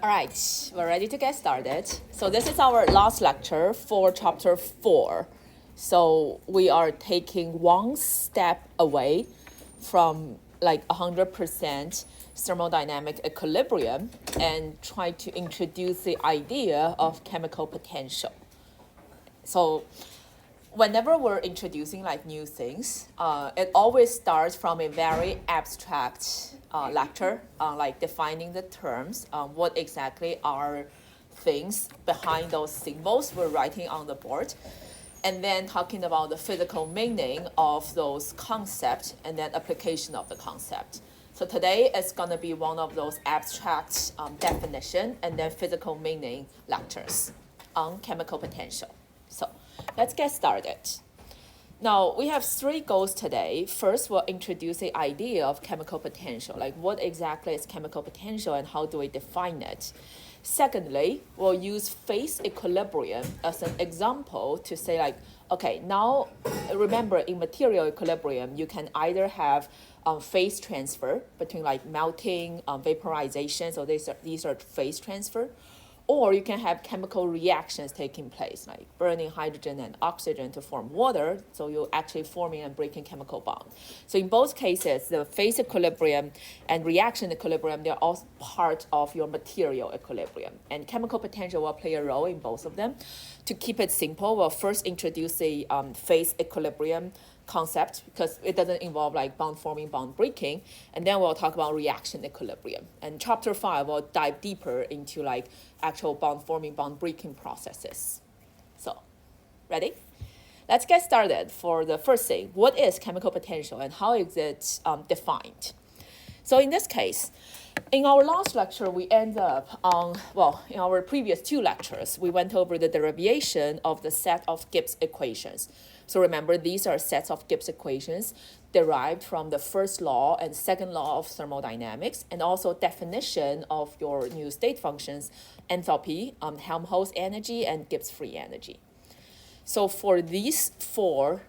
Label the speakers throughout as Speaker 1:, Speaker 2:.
Speaker 1: All right, we're ready to get started. So this is our last lecture for chapter 4. So we are taking one step away from like 100% thermodynamic equilibrium and try to introduce the idea of chemical potential. So whenever we're introducing like new things, it always starts from a very abstract lecture, like defining the terms, what exactly are things behind those symbols we're writing on the board, and then talking about the physical meaning of those concepts and then application of the concept. So today is going to be one of those abstract definition and then physical meaning lectures on chemical potential. So let's get started. Now, we have 3 goals today. First, we'll introduce the idea of chemical potential, like what exactly is chemical potential and how do we define it. Secondly, we'll use phase equilibrium as an example to say like, okay, now remember in material equilibrium, you can either have phase transfer between like melting, vaporization, so these are phase transfer, or you can have chemical reactions taking place, like burning hydrogen and oxygen to form water, so you're actually forming and breaking chemical bond. So in both cases, the phase equilibrium and reaction equilibrium, they're all part of your material equilibrium. And chemical potential will play a role in both of them. To keep it simple, we'll first introduce the phase equilibrium concept because it doesn't involve like bond forming, bond breaking, and then we'll talk about reaction equilibrium. And chapter 5 will dive deeper into like actual bond forming, bond breaking processes. So, ready? Let's get started for the first thing. What is chemical potential and how is it defined? So in this case, in our last lecture, we end up on, in our previous 2 lectures, we went over the derivation of the set of Gibbs equations. So remember, these are sets of Gibbs equations derived from the first law and second law of thermodynamics, and also definition of your new state functions, enthalpy, Helmholtz energy, and Gibbs free energy. So for these 4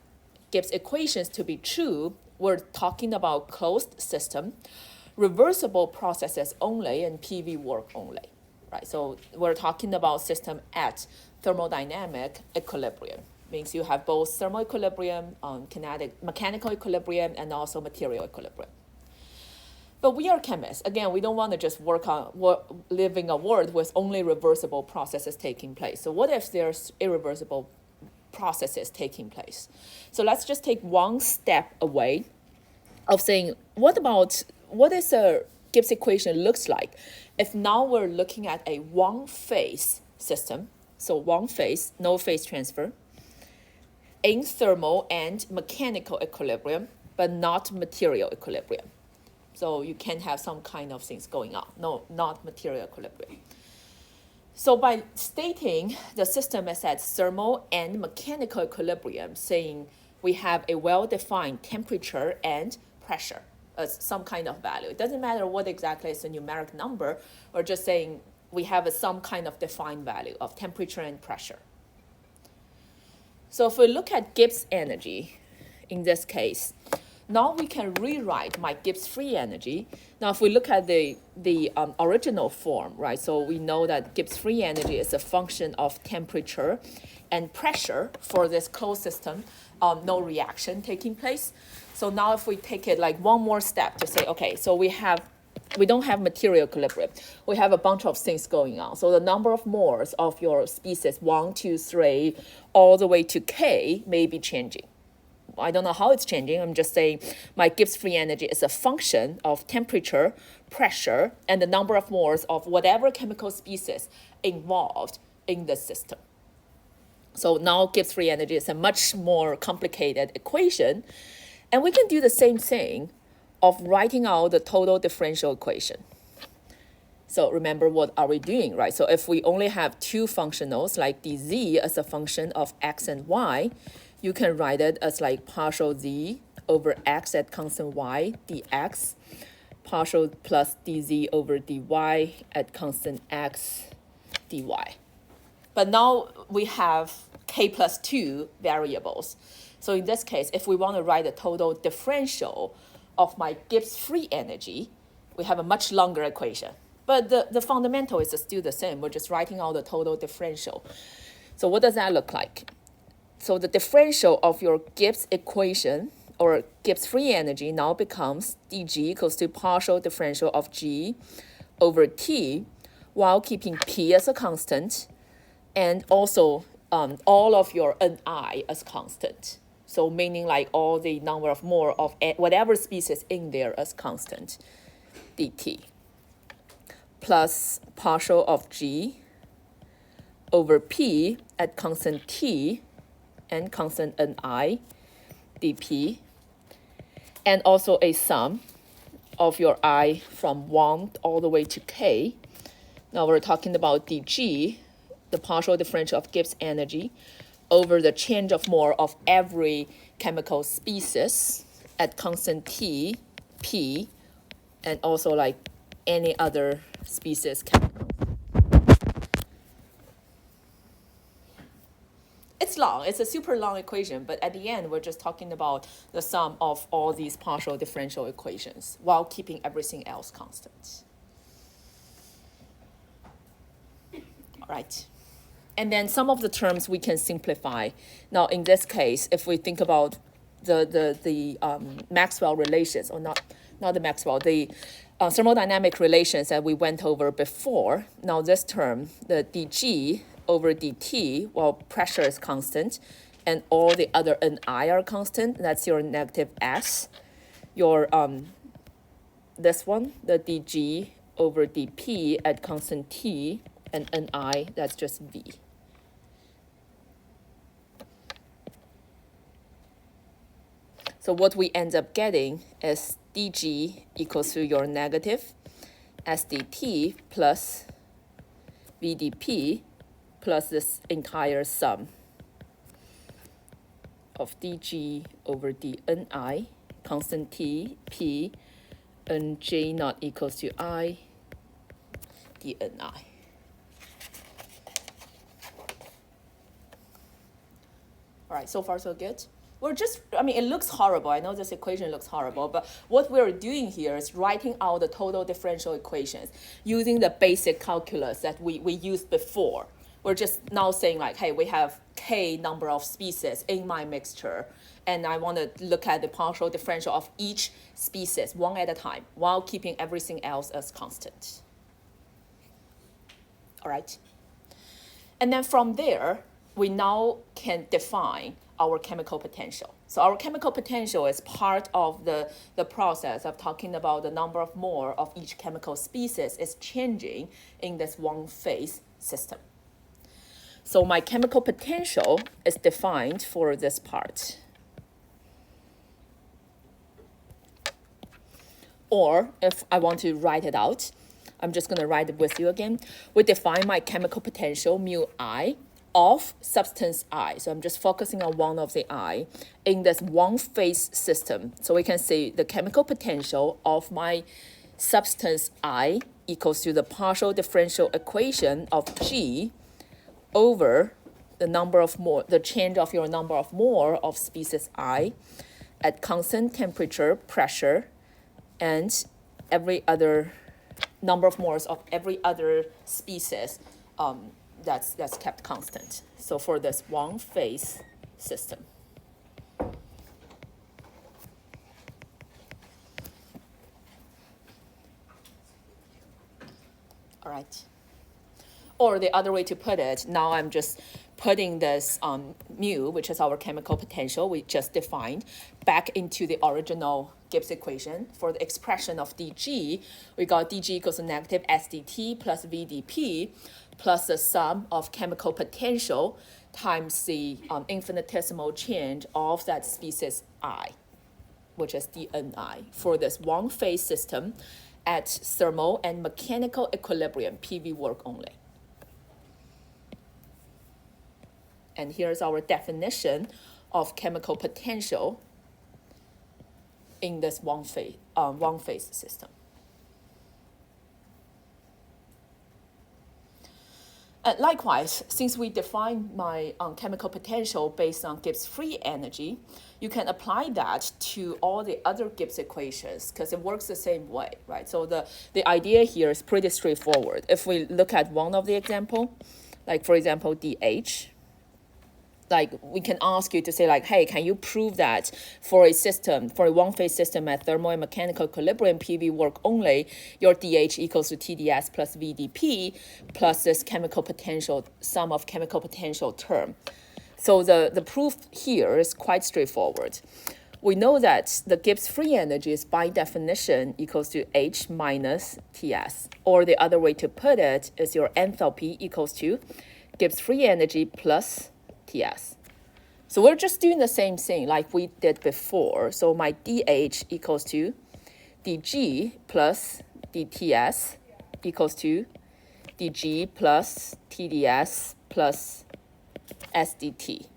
Speaker 1: Gibbs equations to be true, we're talking about closed system, reversible processes only, and PV work only, right? So we're talking about system at thermodynamic equilibrium. Means you have both thermal equilibrium, mechanical equilibrium, and also material equilibrium. But we are chemists. Again, we don't want to just live in a world with only reversible processes taking place. So what if there's irreversible processes taking place? So let's just take one step away of saying, what is a Gibbs equation looks like if now we're looking at a one-phase system, so one phase, no phase transfer, in thermal and mechanical equilibrium, but not material equilibrium. So you can have some kind of things going on. No, not material equilibrium. So by stating the system is at thermal and mechanical equilibrium, saying we have a well-defined temperature and pressure as some kind of value. It doesn't matter what exactly is a numeric number, or just saying we have some kind of defined value of temperature and pressure. So if we look at Gibbs energy, in this case, now we can rewrite my Gibbs free energy. Now if we look at the original form, right, so we know that Gibbs free energy is a function of temperature and pressure for this closed system, no reaction taking place. So now if we take it like one more step to say, okay, so we don't have material equilibrium. We have a bunch of things going on. So the number of moles of your species 1, 2, 3, all the way to K may be changing. I don't know how it's changing. I'm just saying my Gibbs free energy is a function of temperature, pressure, and the number of moles of whatever chemical species involved in the system. So now Gibbs free energy is a much more complicated equation. And we can do the same thing of writing out the total differential equation. So remember, what are we doing, right? So if we only have 2 functionals, like dz as a function of x and y, you can write it as like partial z over x at constant y dx, partial plus dz over dy at constant x dy. But now we have k plus 2 variables. So in this case, if we want to write the total differential of my Gibbs free energy, we have a much longer equation. But the fundamental is still the same. We're just writing out the total differential. So what does that look like? So the differential of your Gibbs equation or Gibbs free energy now becomes dg equals to partial differential of g over t while keeping p as a constant and also all of your ni as constant. So meaning like all the number of more of whatever species in there as constant, dt, plus partial of g over p at constant t and constant ni, dp, and also a sum of your I from 1 all the way to k. Now we're talking about dg, the partial differential of Gibbs energy, over the change of mole of every chemical species at constant T, P, and also like any other species chemical. It's long, it's a super long equation, but at the end, we're just talking about the sum of all these partial differential equations while keeping everything else constant. All right. And then some of the terms we can simplify. Now, in this case, if we think about the Maxwell relations, or not the Maxwell, the thermodynamic relations that we went over before. Now, this term, the dg over dt, well, pressure is constant, and all the other ni are constant. That's your negative s. Your this one, the dg over dp at constant t, and ni, that's just v. So what we end up getting is dg equals to your negative sdt plus vdp plus this entire sum of dg over dni, constant t, p, and j not equals to I, dni. All right, so far so good. We're just, I mean, it looks horrible. I know this equation looks horrible, but what we're doing here is writing out the total differential equations using the basic calculus that we used before. We're just now saying like, hey, we have k number of species in my mixture, and I want to look at the partial differential of each species one at a time while keeping everything else as constant. All right. And then from there, we now can define our chemical potential. So our chemical potential is part of the process of talking about the number of mole of each chemical species is changing in this one phase system. So my chemical potential is defined for this part. Or if I want to write it out, I'm just going to write it with you again. We define my chemical potential, mu I, of substance I. So I'm just focusing on one of the I in this one phase system. So we can say the chemical potential of my substance I equals to the partial differential equation of G over the number of mole, the change of your number of mole of species I at constant temperature, pressure, and every other number of moles of every other species that's kept constant. So for this one phase system. All right. Or the other way to put it, now I'm just putting this mu, which is our chemical potential we just defined, back into the original Gibbs equation. For the expression of dg, we got dg equals to negative sdt plus vdp plus the sum of chemical potential times the infinitesimal change of that species I, which is dni, for this one phase system at thermal and mechanical equilibrium, PV work only. And here's our definition of chemical potential in this one phase system. Likewise, since we define my chemical potential based on Gibbs free energy, you can apply that to all the other Gibbs equations because it works the same way, right? So the idea here is pretty straightforward. If we look at one of the example, like for example, DH, like we can ask you to say like, hey, can you prove that for a system, for a one-phase system at thermal and mechanical equilibrium, PV work only, your DH equals to TDS plus VDP plus this chemical potential, sum of chemical potential term. So the proof here is quite straightforward. We know that the Gibbs free energy is by definition equals to H minus TS, or the other way to put it is your enthalpy equals to Gibbs free energy plus TS. So we're just doing the same thing like we did before. So my DH equals to dG plus dTS equals to dG plus TDS plus SDT.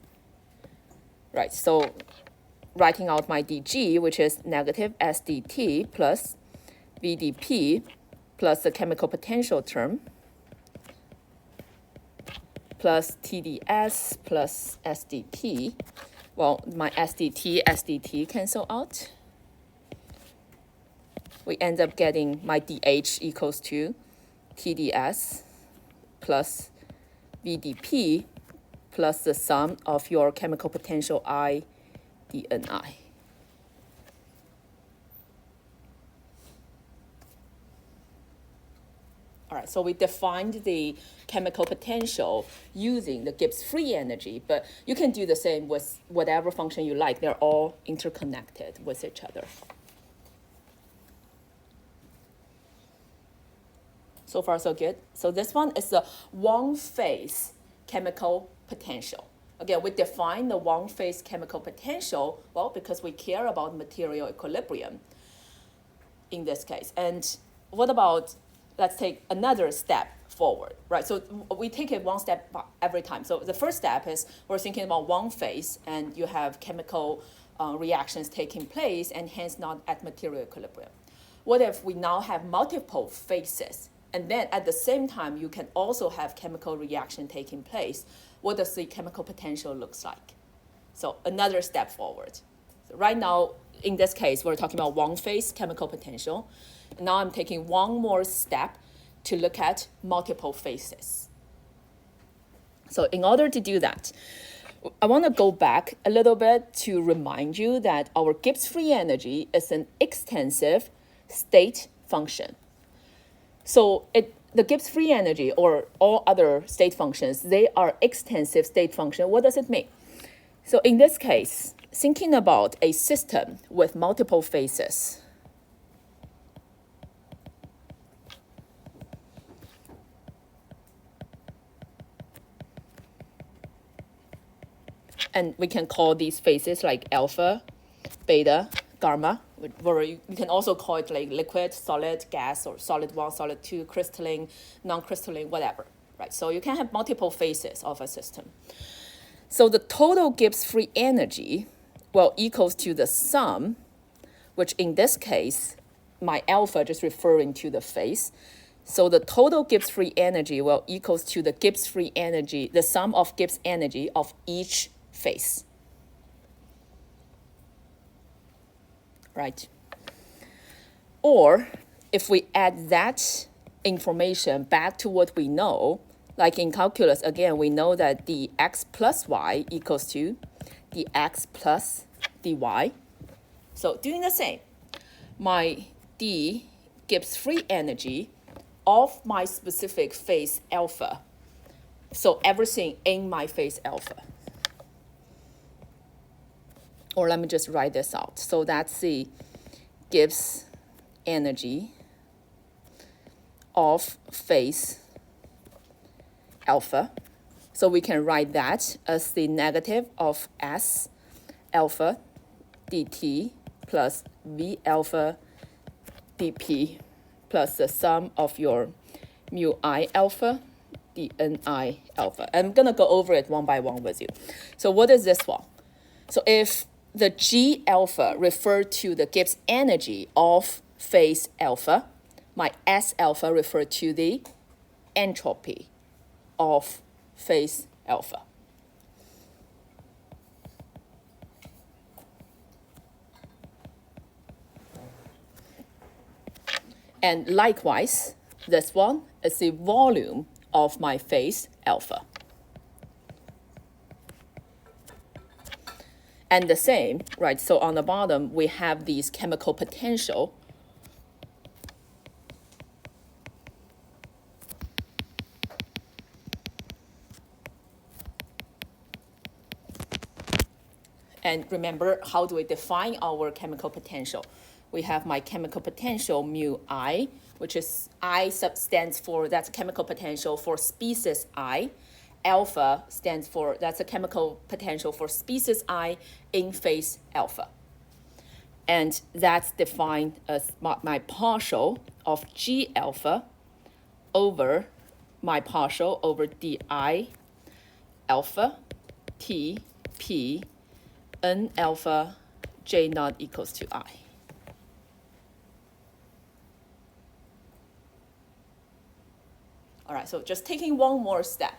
Speaker 1: Right, so writing out my dG, which is negative SDT plus VDP plus the chemical potential term plus TDS plus SDT. Well, my SDT cancel out. We end up getting my DH equals to TDS plus VDP plus the sum of your chemical potential I dNI. All right, so we defined the chemical potential using the Gibbs free energy, but you can do the same with whatever function you like. They're all interconnected with each other. So far, so good. So this one is the one-phase chemical potential. Again, we define the one-phase chemical potential, well, because we care about material equilibrium in this case. And what about, let's take another step forward, right? So we take it one step every time. So the first step is we're thinking about one phase and you have chemical reactions taking place and hence not at material equilibrium. What if we now have multiple phases and then at the same time you can also have chemical reaction taking place? What does the chemical potential looks like? So another step forward. So right now, in this case, we're talking about one phase chemical potential. Now I'm taking one more step to look at multiple phases. So in order to do that, I want to go back a little bit to remind you that our Gibbs free energy is an extensive state function. So the Gibbs free energy or all other state functions, they are extensive state function. What does it mean? So in this case, thinking about a system with multiple phases, and we can call these phases like alpha, beta, gamma, or you can also call it like liquid, solid, gas, or solid 1, solid 2, crystalline, non-crystalline, whatever, right? So you can have multiple phases of a system. So the total Gibbs free energy, well, equals to the sum, which in this case, my alpha just referring to the phase. So the total Gibbs free energy, well, equals to the Gibbs free energy, the sum of Gibbs energy of each phase. Right? Or if we add that information back to what we know, like in calculus, again, we know that the x plus y equals to the x plus dy. So doing the same, my d Gibbs free energy of my specific phase alpha. So everything in my phase alpha. Or let me just write this out. So that's the Gibbs energy of phase alpha. So we can write that as the negative of S alpha dt plus V alpha dp plus the sum of your mu I alpha dni alpha. I'm going to go over it one by one with you. So what is this one? So if the G alpha referred to the Gibbs energy of phase alpha, my S alpha referred to the entropy of phase alpha. And likewise, this one is the volume of my phase alpha. And the same, right? So on the bottom, we have these chemical potential. And remember, how do we define our chemical potential? We have my chemical potential mu I, which is I stands for, that's chemical potential for species I. Alpha stands for, that's a chemical potential for species I in phase alpha. And that's defined as my partial of G alpha over my partial over di alpha T P N alpha J naught equals to I. All right, so just taking one more step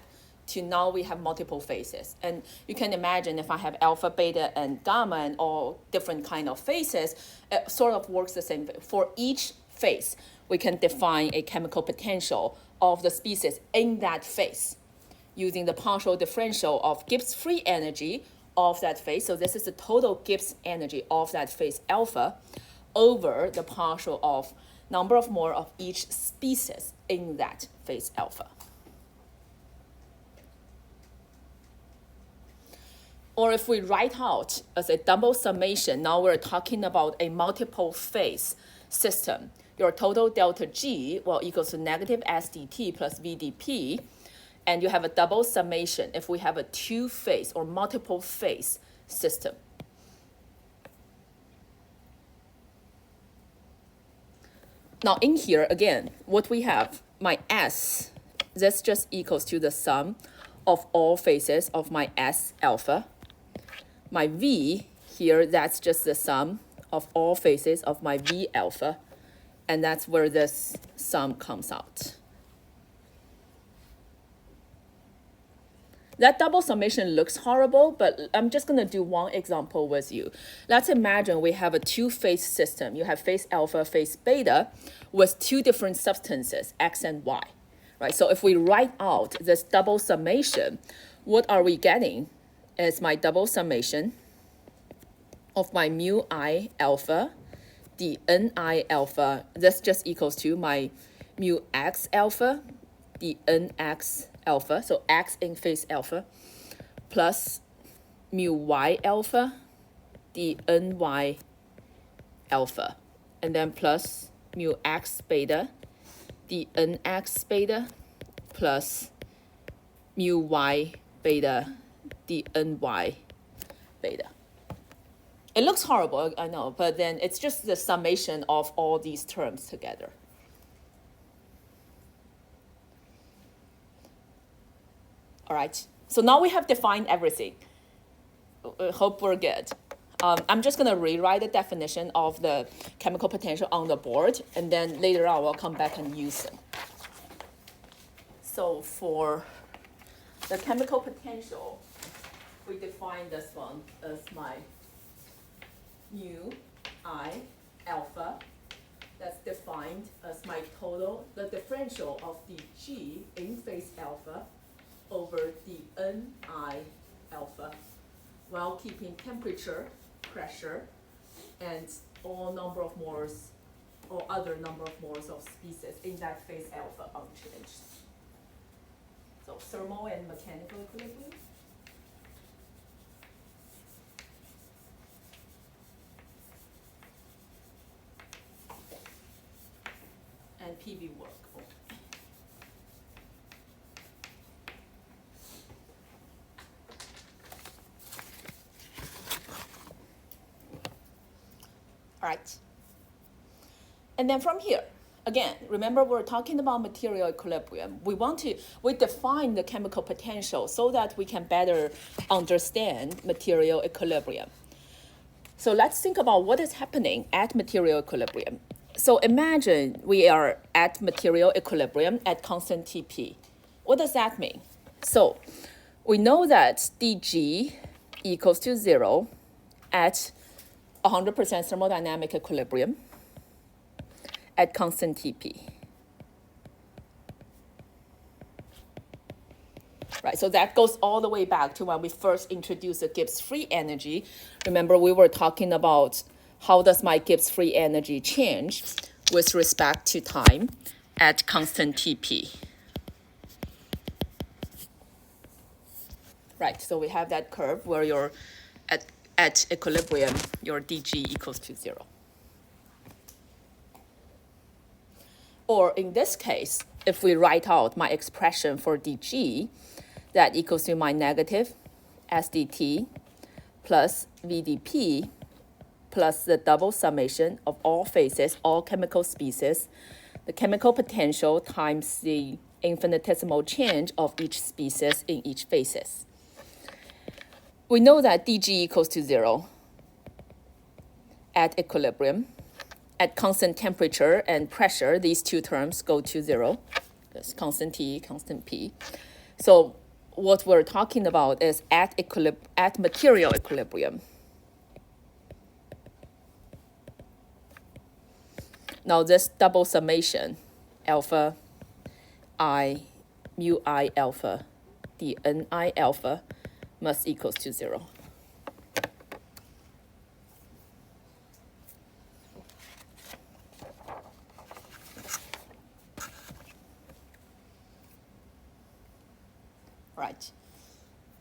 Speaker 1: to now we have multiple phases. And you can imagine if I have alpha, beta, and gamma and all different kind of phases, it sort of works the same. For each phase, we can define a chemical potential of the species in that phase using the partial differential of Gibbs free energy of that phase. So this is the total Gibbs energy of that phase alpha over the partial of number of mole of each species in that phase alpha. Or if we write out as a double summation, now we're talking about a multiple phase system. Your total delta G will equals to negative SDT plus VDP, and you have a double summation if we have a two-phase or multiple phase system. Now in here, again, what we have, my S, this just equals to the sum of all phases of my S alpha. My V here, that's just the sum of all phases of my V alpha, and that's where this sum comes out. That double summation looks horrible, but I'm just going to do one example with you. Let's imagine we have a two-phase system. You have phase alpha, phase beta, with two different substances, X and Y. Right? So if we write out this double summation, what are we getting? Is my double summation of my mu I alpha, the Ni alpha, this just equals to my mu X alpha, the Nx alpha, so X in phase alpha, plus mu Y alpha, the Ny alpha, and then plus mu X beta, the Nx beta, plus mu Y beta, the Ny beta. It looks horrible, I know, but then it's just the summation of all these terms together. All right, so now we have defined everything. Hope we're good. I'm just gonna rewrite the definition of the chemical potential on the board, and then later on we'll come back and use them. So for the chemical potential, we define this one as my mu I alpha. That's defined as my total, the differential of the G in phase alpha over the Ni alpha, while keeping temperature, pressure, and all number of moles or other number of moles of species in that phase alpha unchanged. So thermal and mechanical equilibrium. And PV work. All right. And then from here, again, remember we're talking about material equilibrium. We define the chemical potential so that we can better understand material equilibrium. So let's think about what is happening at material equilibrium. So imagine we are at material equilibrium at constant Tp, what does that mean? So we know that dg equals to 0 at 100% thermodynamic equilibrium at constant Tp. Right, so that goes all the way back to when we first introduced the Gibbs free energy. Remember, we were talking about how does my Gibbs free energy change with respect to time at constant Tp. Right, so we have that curve where you're at equilibrium, your dg equals to 0. Or in this case, if we write out my expression for dg, that equals to my negative sdt plus vdp plus the double summation of all phases, all chemical species, the chemical potential times the infinitesimal change of each species in each phases. We know that dg equals to 0 at equilibrium. At constant temperature and pressure, these two terms go to 0. That's constant T, constant P. So what we're talking about is at material equilibrium. Now this double summation, alpha I mu I alpha dni alpha must equals to 0. Right.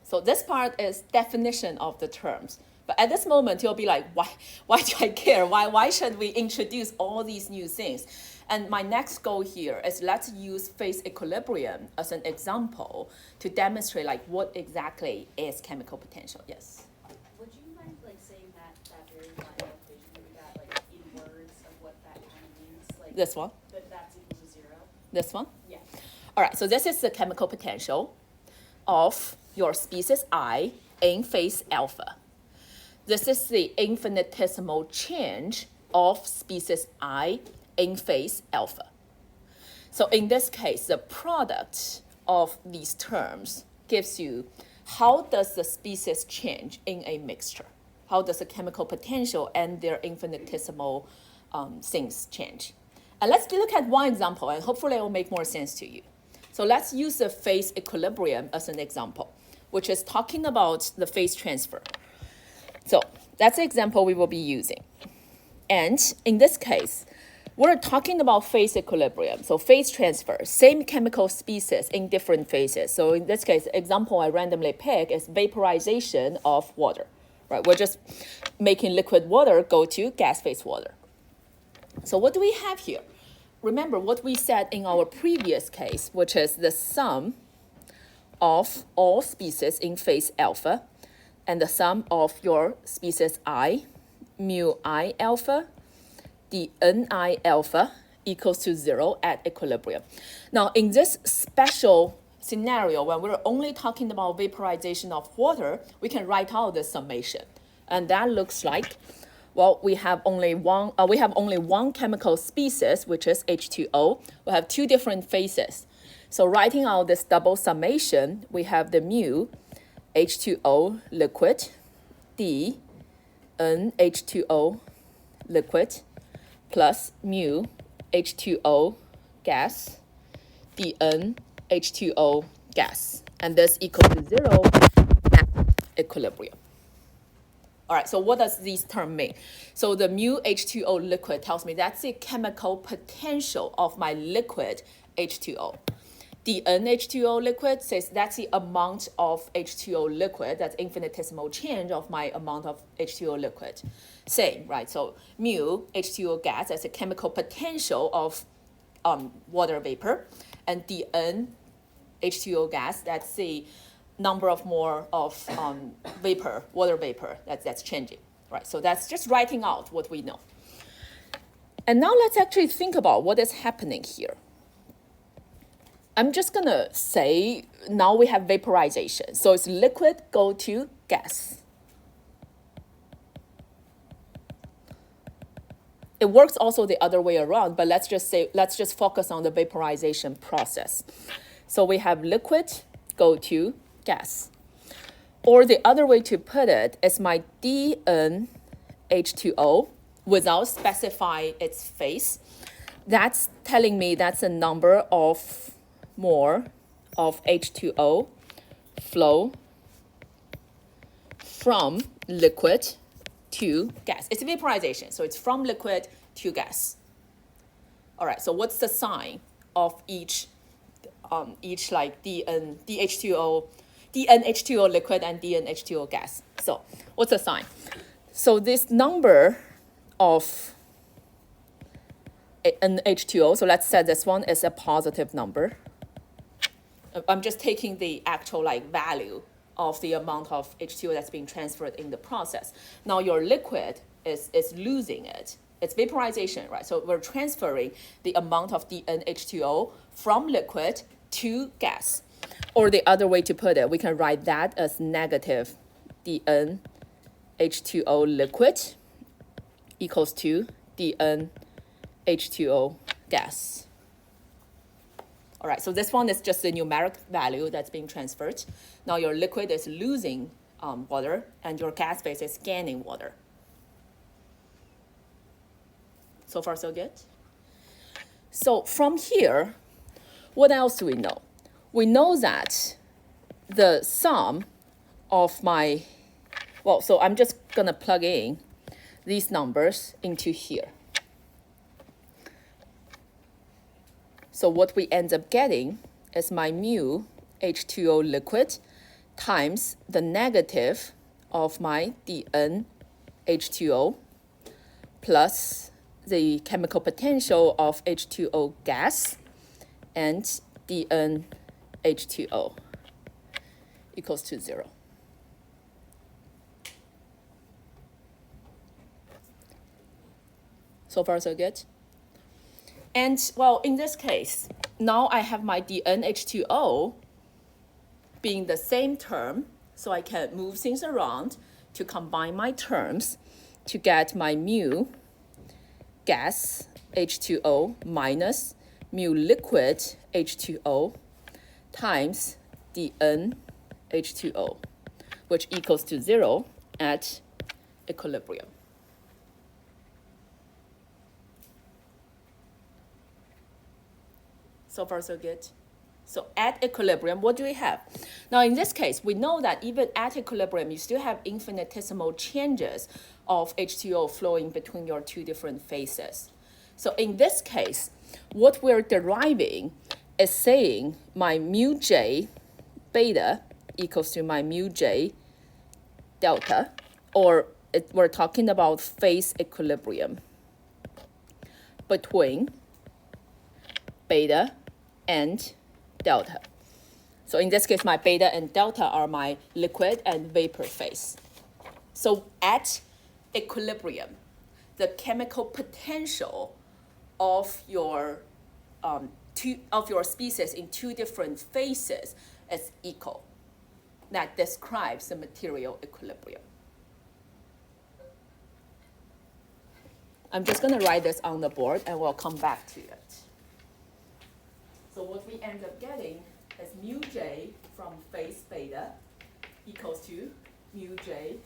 Speaker 1: So this part is definition of the terms. But at this moment, you'll be like, why do I care? Why should we introduce all these new things? And my next goal here is let's use phase equilibrium as an example to demonstrate like what exactly is chemical potential. Yes?
Speaker 2: Would you mind like saying that very line of equation that we got like in words of what that kind of means? Like
Speaker 1: This one?
Speaker 2: That's equal to 0?
Speaker 1: This one?
Speaker 2: Yeah.
Speaker 1: All right, so this is the chemical potential of your species I in phase alpha. This is the infinitesimal change of species I in phase alpha. So in this case, the product of these terms gives you how does the species change in a mixture? How does the chemical potential and their infinitesimal things change? And let's look at one example, and hopefully it will make more sense to you. So let's use the phase equilibrium as an example, which is talking about the phase transfer. So that's the example we will be using. And in this case, we're talking about phase equilibrium. So phase transfer, same chemical species in different phases. So in this case, example I randomly pick is vaporization of water. Right? We're just making liquid water go to gas phase water. So what do we have here? Remember what we said in our previous case, which is the sum of all species in phase alpha and the sum of your species I, mu I alpha, the ni alpha equals to 0 at equilibrium. Now, in this special scenario, when we're only talking about vaporization of water, we can write out the summation. And that looks like, well, we have only one chemical species, which is H2O. We have two different phases. So writing out this double summation, we have the mu H2O liquid, d NH2O liquid, plus mu H2O gas, dN H2O gas. And this equals to 0 at equilibrium. All right, so what does these terms mean? So the mu H2O liquid tells me that's the chemical potential of my liquid H2O. The NH2O liquid says that's the amount of H2O liquid, that's infinitesimal change of my amount of H2O liquid. Same, right? So mu H2O gas, that's the chemical potential of water vapor. And the N H2O gas, that's the number of more of vapor, water vapor, that's changing, right? So that's just writing out what we know. And now let's actually think about what is happening here. I'm just gonna say now we have vaporization. So it's liquid go to gas. It works also the other way around, but let's just focus on the vaporization process. So we have liquid go to gas. Or the other way to put it is my DnH2O without specifying its phase. That's telling me that's a number of more of H2O flow from liquid to gas. It's vaporization, so it's from liquid to gas. All right, so what's the sign of each like DnH2O liquid and DnH2O gas? So what's the sign? So this number of an H2O, so let's say this one is a positive number. I'm just taking the actual like value of the amount of H2O that's being transferred in the process. Now your liquid is losing it. It's vaporization, right? So we're transferring the amount of DnH2O from liquid to gas. Or the other way to put it, we can write that as negative DnH2O liquid equals to DnH2O gas. All right, so this one is just the numeric value that's being transferred. Now your liquid is losing water and your gas phase is gaining water. So far, so good? So from here, what else do we know? We know that the sum of my, well, so I'm just gonna plug in these numbers into here. So what we end up getting is my mu H2O liquid times the negative of my DnH2O plus the chemical potential of H2O gas and DnH2O equals to 0. So far, so good? And well, in this case, now I have my DnH2O being the same term, so I can move things around to combine my terms to get my mu gas H2O minus mu liquid H2O times DnH2O, which equals to 0 at equilibrium. So far, so good? So at equilibrium, what do we have? Now, in this case, we know that even at equilibrium, you still have infinitesimal changes of H2O flowing between your two different phases. So in this case, what we're deriving is saying my mu J beta equals to my mu J delta, or we're talking about phase equilibrium between beta and delta. So in this case, my beta and delta are my liquid and vapor phase. So at equilibrium, the chemical potential of your species in two different phases is equal. That describes the material equilibrium. I'm just going to write this on the board and we'll come back to it. So what we end up getting is mu J from phase beta equals to mu J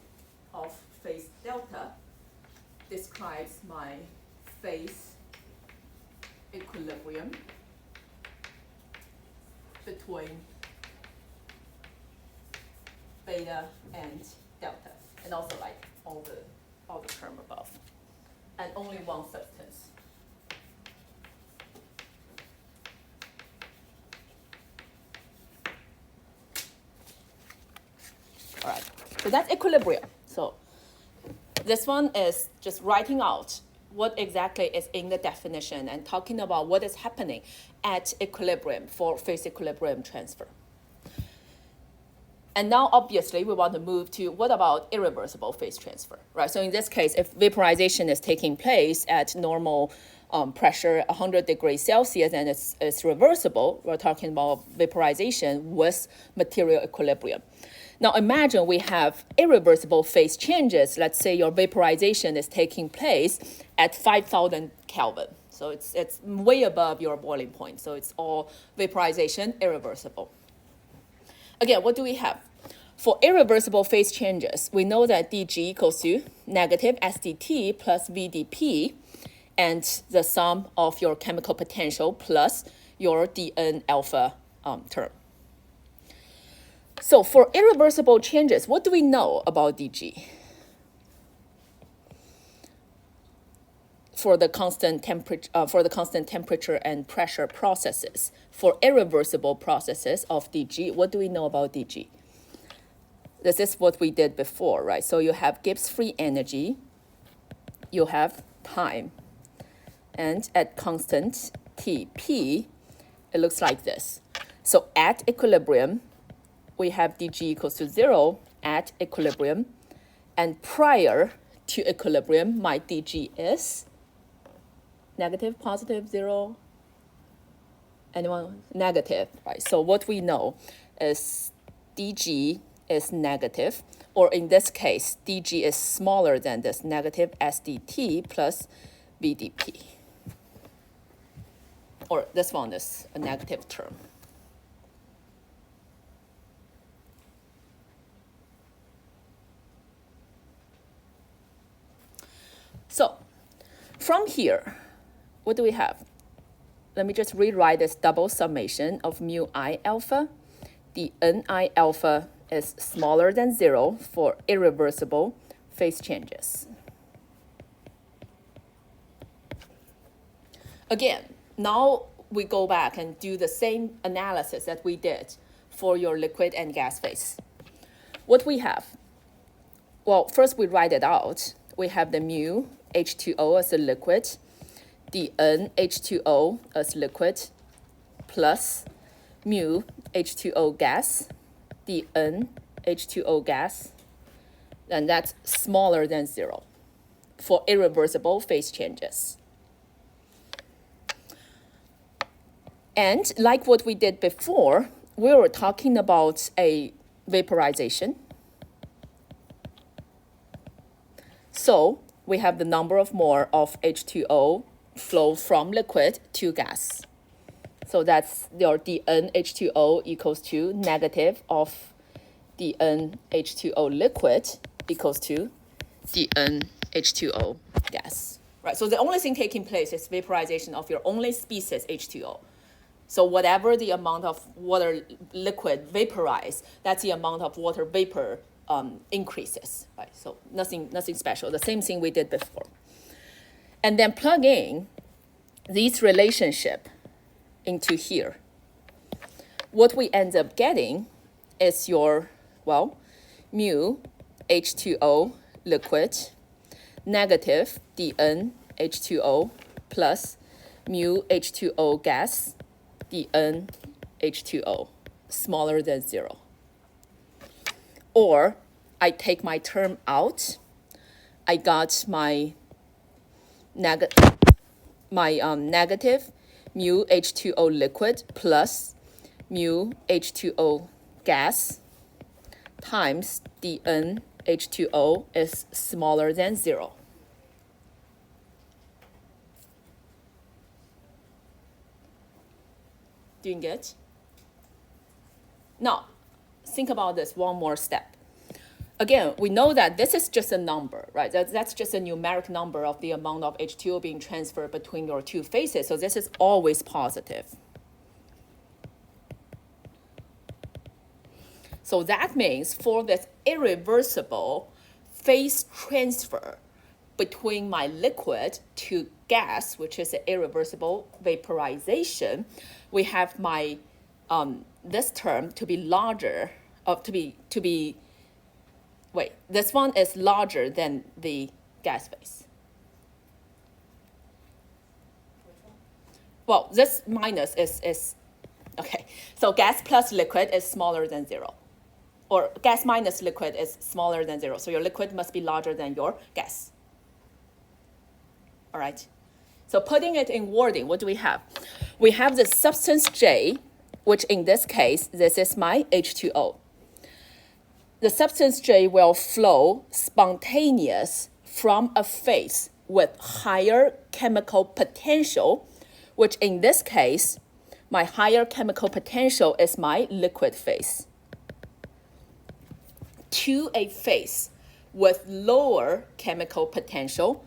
Speaker 1: of phase delta describes my phase equilibrium between beta and delta, and also like all the term above, and only one substance. All right, so that's equilibrium. So this one is just writing out what exactly is in the definition and talking about what is happening at equilibrium for phase equilibrium transfer. And now, obviously, we want to move to what about irreversible phase transfer, right? So in this case, if vaporization is taking place at normal pressure, 100 degrees Celsius, and it's reversible, we're talking about vaporization with material equilibrium. Now imagine we have irreversible phase changes. Let's say your vaporization is taking place at 5,000 Kelvin, So it's way above your boiling point. So it's all vaporization, irreversible. Again, what do we have? For irreversible phase changes, we know that dG equals to negative SDT plus VDP, and the sum of your chemical potential plus your dN alpha term. So for irreversible changes, what do we know about dG? For the constant temperature and pressure processes, for irreversible processes of dG, what do we know about dG? This is what we did before, right? So you have Gibbs free energy, you have time, and at constant Tp, it looks like this. So at equilibrium, we have dG equals to 0 at equilibrium, and prior to equilibrium, my dG is negative, positive, 0? Anyone? Negative, right? So what we know is dG is negative, or in this case, dG is smaller than this, negative SDT plus VDP. Or this one is a negative term. So from here, what do we have? Let me just rewrite this double summation of mu I alpha. The Ni alpha is smaller than 0 for irreversible phase changes. Again, now we go back and do the same analysis that we did for your liquid and gas phase. What we have? Well, first we write it out. We have the mu H2O as a liquid, the NH2O as liquid, plus mu H2O gas, the NH2O gas, and that's smaller than 0 for irreversible phase changes. And like what we did before, we were talking about a vaporization. So we have the number of mole of H2O flow from liquid to gas. So that's your dNH2O equals to negative of dNH2O liquid equals to dNH2O gas. Right, so the only thing taking place is vaporization of your only species H2O. So whatever the amount of water liquid vaporized, that's the amount of water vapor increases, right? So nothing special, the same thing we did before. And then plug in this relationship into here. What we end up getting is your, well, mu H2O liquid negative dN H2O plus mu H2O gas dN H2O smaller than 0. Or I take my term out. I got my negative mu H2O liquid plus mu H2O gas times dN H2O is smaller than 0. Doing good? Now, think about this one more step. Again, we know that this is just a number, right? That's just a numeric number of the amount of H2O being transferred between your two phases. So this is always positive. So that means for this irreversible phase transfer between my liquid to gas, which is an irreversible vaporization, we have my this term to be larger, this one is larger than the gas phase. Well, this minus is okay. So gas plus liquid is smaller than 0. Or gas minus liquid is smaller than 0. So your liquid must be larger than your gas. All right. So putting it in wording, what do we have? We have the substance J, which in this case, this is my H2O. The substance J will flow spontaneous from a phase with higher chemical potential, which in this case, my higher chemical potential is my liquid phase, to a phase with lower chemical potential,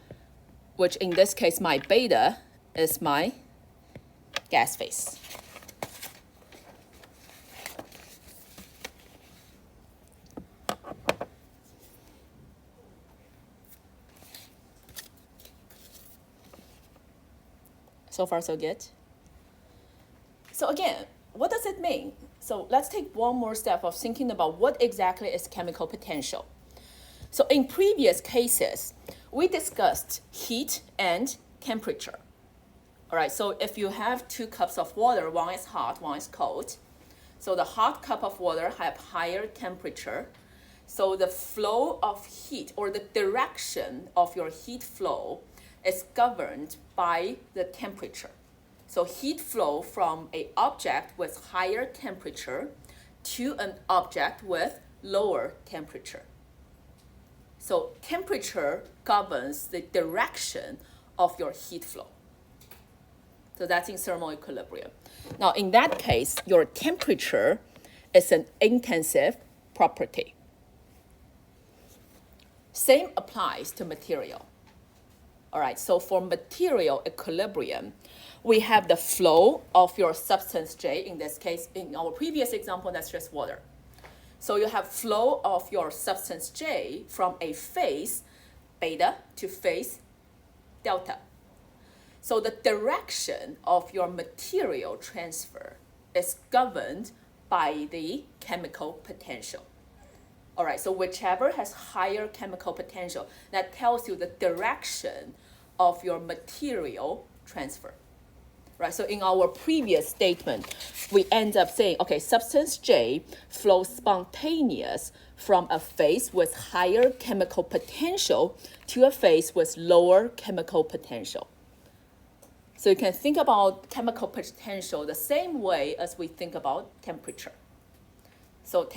Speaker 1: which in this case, my beta is my gas phase. So far, so good. So again, what does it mean? So let's take one more step of thinking about what exactly is chemical potential. So in previous cases, we discussed heat and temperature. All right, so if you have 2 cups of water, one is hot, one is cold. So the hot cup of water have higher temperature. So the flow of heat or the direction of your heat flow is governed by the temperature. So heat flow from an object with higher temperature to an object with lower temperature. So temperature governs the direction of your heat flow. So that's in thermal equilibrium. Now in that case, your temperature is an intensive property. Same applies to material. All right, so for material equilibrium, we have the flow of your substance J. In this case, in our previous example, that's just water. So you have flow of your substance J from a phase beta to phase delta. So the direction of your material transfer is governed by the chemical potential. All right, so whichever has higher chemical potential, that tells you the direction of your material transfer. Right, so in our previous statement, we end up saying, okay, substance J flows spontaneous from a phase with higher chemical potential to a phase with lower chemical potential. So you can think about chemical potential the same way as we think about temperature. So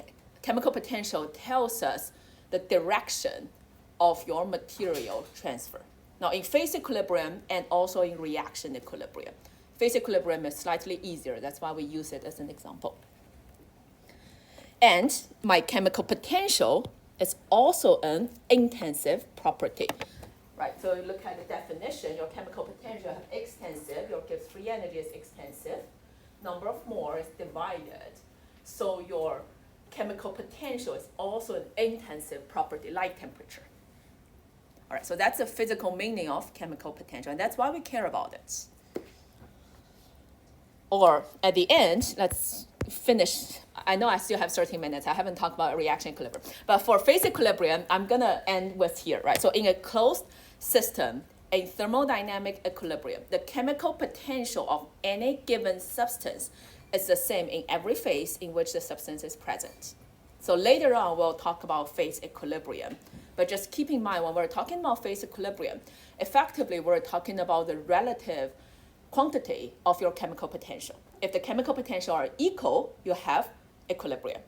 Speaker 1: chemical potential tells us the direction of your material transfer. Now in phase equilibrium and also in reaction equilibrium. Phase equilibrium is slightly easier, that's why we use it as an example. And my chemical potential is also an intensive property. Right, so you look at the definition, your chemical potential is extensive, your Gibbs free energy is extensive, number of moles is divided. So your chemical potential is also an intensive property like temperature. All right, so that's the physical meaning of chemical potential, and that's why we care about it. Or at the end, let's finish. I know I still have 13 minutes. I haven't talked about reaction equilibrium. But for phase equilibrium, I'm going to end with here, right? So in a closed system, a thermodynamic equilibrium, the chemical potential of any given substance is the same in every phase in which the substance is present. So later on, we'll talk about phase equilibrium. But just keep in mind, when we're talking about phase equilibrium, effectively, we're talking about the relative quantity of your chemical potential. If the chemical potential are equal, you have equilibrium.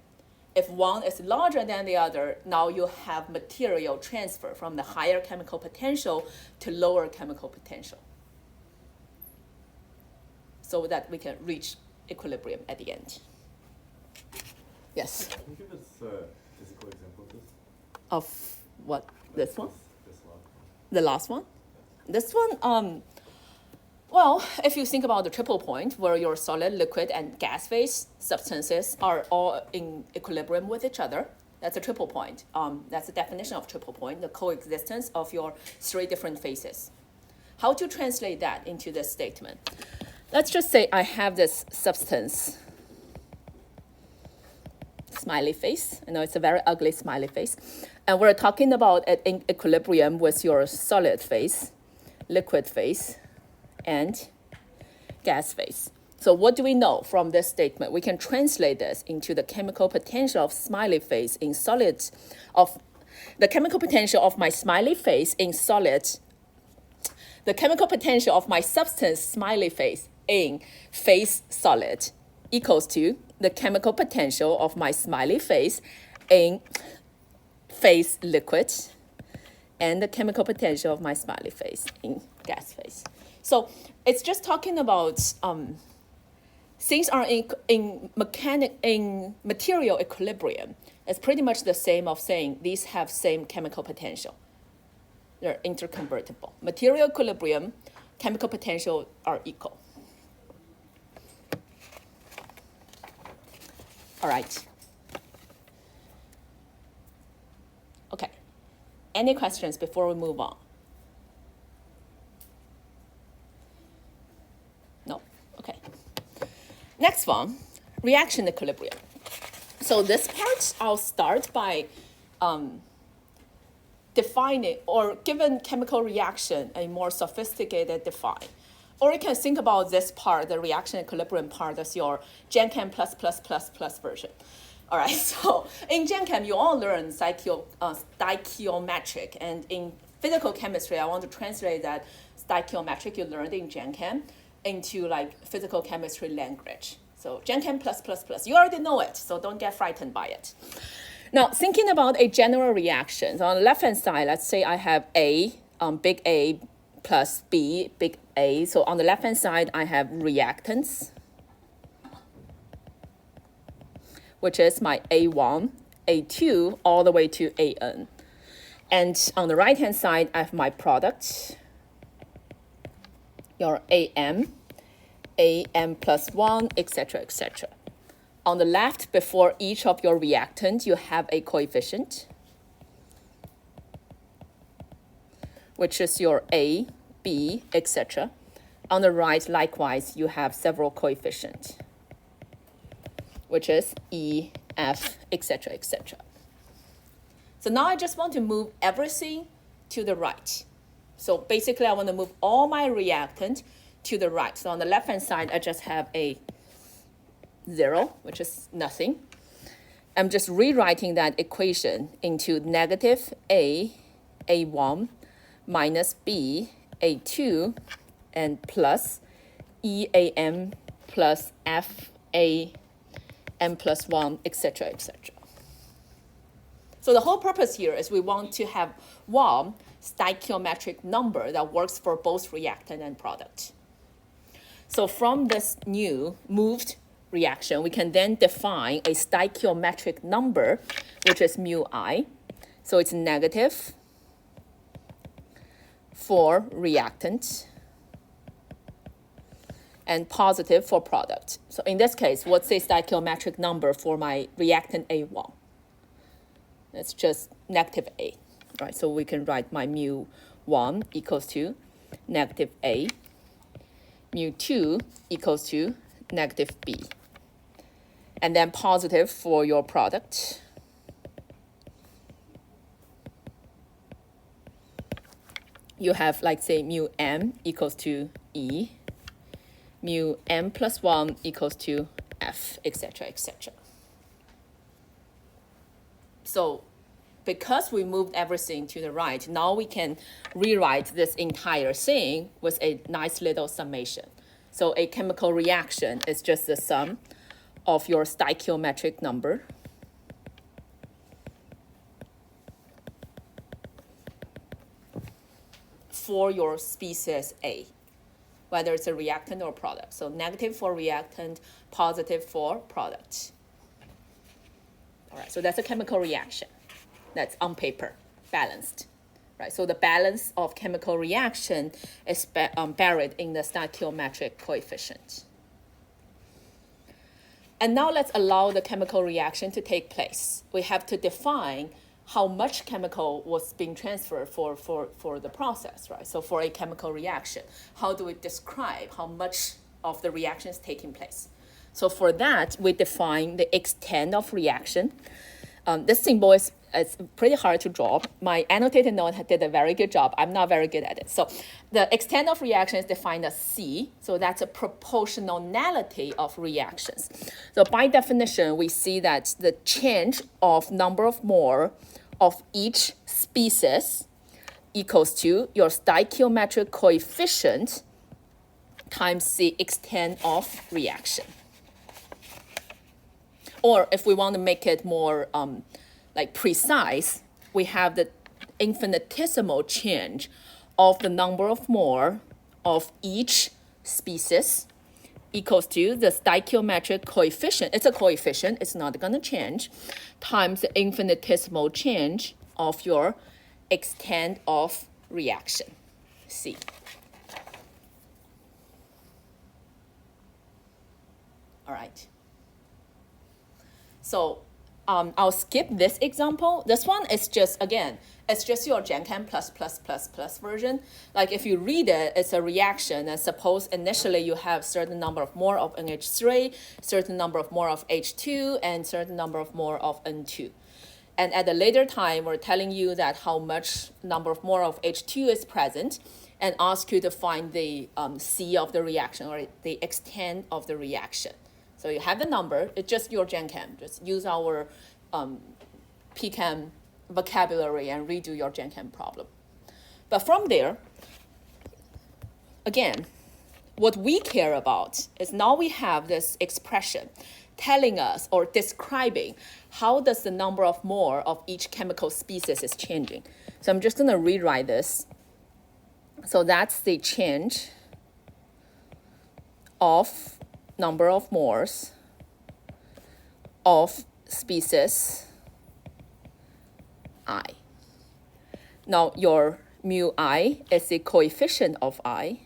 Speaker 1: If one is larger than the other, now you have material transfer from the higher chemical potential to lower chemical potential, so that we can reach equilibrium at the end. Yes?
Speaker 3: Can you give us a physical example of this?
Speaker 1: Of what? This one?
Speaker 3: This last one.
Speaker 1: The last one? This one, well, if you think about the triple point where your solid, liquid, and gas phase substances are all in equilibrium with each other, that's a triple point. That's the definition of triple point, the coexistence of your 3 different phases. How to translate that into this statement? Let's just say I have this substance, smiley face. I know it's a very ugly smiley face. And we're talking about it in equilibrium with your solid phase, liquid phase, and gas phase. So what do we know from this statement? We can translate this into the chemical potential of smiley face in solid, of the chemical potential of my smiley face in solid, the chemical potential of my substance smiley face in phase solid equals to the chemical potential of my smiley face in phase liquid and the chemical potential of my smiley face in gas phase. So it's just talking about things are in material equilibrium. It's pretty much the same of saying these have same chemical potential. They're interconvertible. Material equilibrium, chemical potential are equal. All right. Okay. Any questions before we move on? No? Okay. Next one, reaction equilibrium. So this part, I'll start by defining or given chemical reaction a more sophisticated define. Or you can think about this part, the reaction equilibrium part, as your GenChem plus version. All right, so in GenChem, you all learn stoichiometric. And in physical chemistry, I want to translate that stoichiometric you learned in GenChem into like physical chemistry language. So GenChem plus, you already know it, so don't get frightened by it. Now, thinking about a general reaction, so on the left-hand side, let's say I have A, big A plus B, big A. So on the left-hand side, I have reactants, which is my A1, A2, all the way to AN. And on the right-hand side, I have my product, your AM, AM plus 1, etc., etc. On the left, before each of your reactants, you have a coefficient, which is your A, B, etc. On the right, likewise, you have several coefficients, which is E, F, etc., etc. So now I just want to move everything to the right. So basically, I want to move all my reactant to the right. So on the left-hand side, I just have a 0, which is nothing. I'm just rewriting that equation into negative A, A1, minus B, A2, and plus EAM plus FA, M plus 1, etc., etc. So the whole purpose here is we want to have one stoichiometric number that works for both reactant and product. So from this new moved reaction, we can then define a stoichiometric number, which is mu I. So it's negative for reactant and positive for product. So in this case, what's the stoichiometric number for my reactant A1? It's just negative A, right? So we can write my mu 1 equals to negative A, mu 2 equals to negative B. And then positive for your product. You have, like, say, mu M equals to E, mu M plus 1 equals to F, etc., etc. So because we moved everything to the right, now we can rewrite this entire thing with a nice little summation. So a chemical reaction is just the sum of your stoichiometric number for your species A, whether it's a reactant or product. So negative for reactant, positive for product. All right, so that's a chemical reaction. That's on paper, balanced. Right, so the balance of chemical reaction is buried in the stoichiometric coefficient. And now let's allow the chemical reaction to take place. We have to define how much chemical was being transferred for the process, right? So for a chemical reaction, how do we describe how much of the reaction is taking place? So for that, we define the extent of reaction. This symbol is pretty hard to draw. My annotated note did a very good job. I'm not very good at it. So the extent of reaction is defined as C. So that's a proportionality of reactions. So by definition, we see that the change of number of mole of each species equals to your stoichiometric coefficient times the extent of reaction. Or if we want to make it more like precise, we have the infinitesimal change of the number of mole of each species equals to the stoichiometric coefficient. It's a coefficient, it's not going to change, times the infinitesimal change of your extent of reaction, C. All right. So I'll skip this example. This one is just, again, it's just your GenChem plus version. Like if you read it, it's a reaction. And suppose initially you have certain number of more of NH3, certain number of more of H2, and certain number of more of N2. And at a later time, we're telling you that how much number of more of H2 is present and ask you to find the C of the reaction or the extent of the reaction. So you have the number, it's just your GenChem. Just use our PChem vocabulary and redo your GenChem problem. But from there, again, what we care about is now we have this expression telling us or describing how does the number of mole of each chemical species is changing. So I'm just going to rewrite this. So that's the change of number of moles of species I. Now your mu I is the coefficient of I.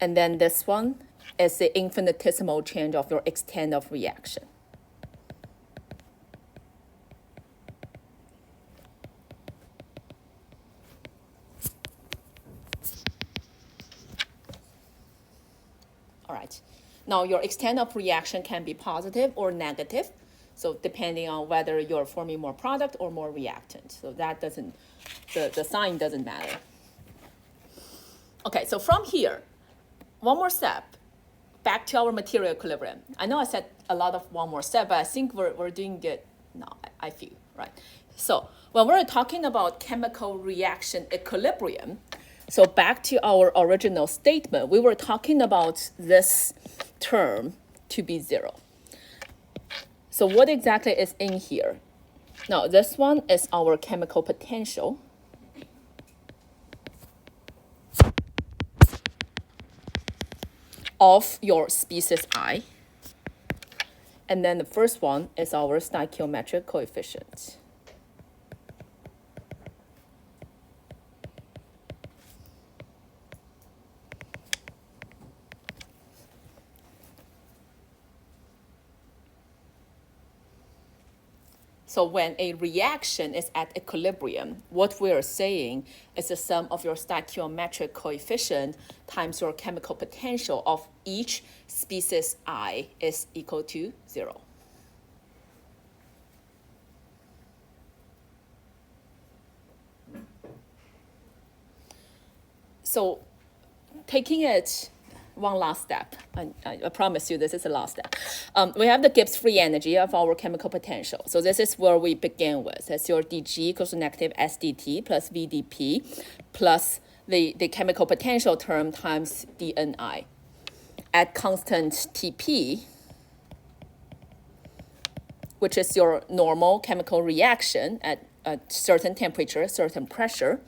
Speaker 1: And then this one is the infinitesimal change of your extent of reaction. All right. Now your extent of reaction can be positive or negative. So depending on whether you're forming more product or more reactant. So that doesn't, the sign doesn't matter. Okay, so from here, one more step, back to our material equilibrium. I know I said a lot of one more step, but I think we're doing good now, I feel, right? So when we're talking about chemical reaction equilibrium, so back to our original statement, we were talking about this term to be zero. So what exactly is in here? Now this one is our chemical potential. Of your species I. And then the first one is our stoichiometric coefficient. So when a reaction is at equilibrium, what we are saying is the sum of your stoichiometric coefficient times your chemical potential of each species I is equal to 0. So taking it one last step, I promise you this is the last step. We have the Gibbs free energy of our chemical potential. So this is where we begin with. That's your dG equals to negative SDT plus VdP plus the chemical potential term times dNi. At constant Tp, which is your normal chemical reaction at a certain temperature, certain pressure,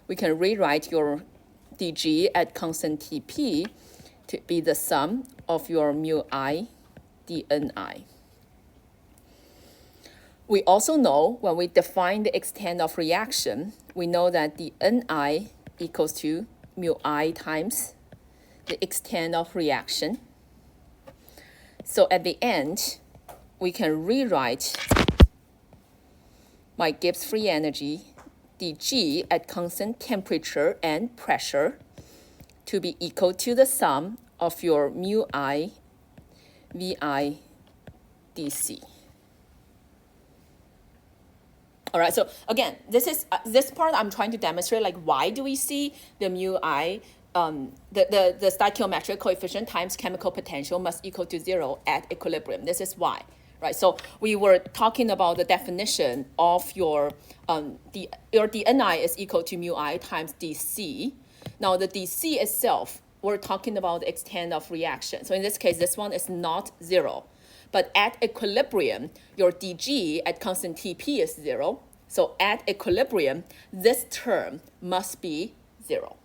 Speaker 1: we can rewrite your dG at constant Tp to be the sum of your mu I dNi. We also know when we define the extent of reaction, we know that the Ni equals to mu I times the extent of reaction. So at the end, we can rewrite my Gibbs free energy dG at constant temperature and pressure to be equal to the sum of your mu I Vi dC. All right, so again, this is this part I'm trying to demonstrate, like why do we see the mu I, the stoichiometric coefficient times chemical potential must equal to 0 at equilibrium. This is why, right? So we were talking about the definition of your dNi is equal to mu I times dC. Now the dC itself we're talking about the extent of reaction. So in this case, this one is not 0. But at equilibrium, your dg at constant Tp is 0. So at equilibrium, this term must be 0.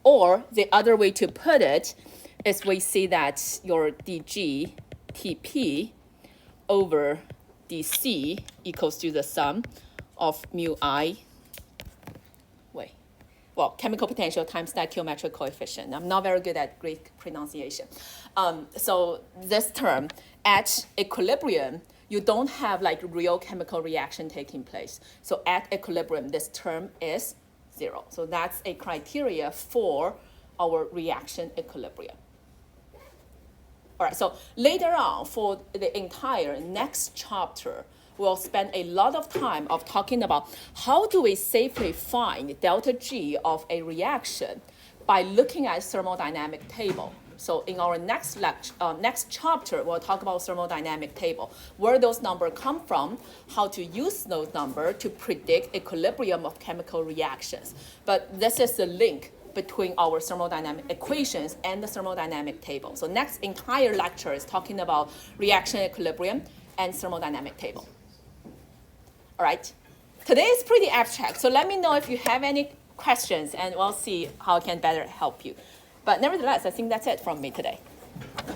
Speaker 1: Or the other way to put it is we see that your dg Tp over dc equals to the sum of mu I, chemical potential times stoichiometric coefficient. I'm not very good at Greek pronunciation. So this term, at equilibrium, you don't have like real chemical reaction taking place. So at equilibrium, this term is 0. So that's a criteria for our reaction equilibrium. All right, so later on for the entire next chapter, we'll spend a lot of time of talking about how do we safely find delta G of a reaction by looking at thermodynamic table. So in our next chapter, we'll talk about thermodynamic table, where those numbers come from, how to use those numbers to predict equilibrium of chemical reactions. But this is the link between our thermodynamic equations and the thermodynamic table. So next entire lecture is talking about reaction equilibrium and thermodynamic table. All right, today is pretty abstract, so let me know if you have any questions and we'll see how I can better help you. But nevertheless, I think that's it from me today.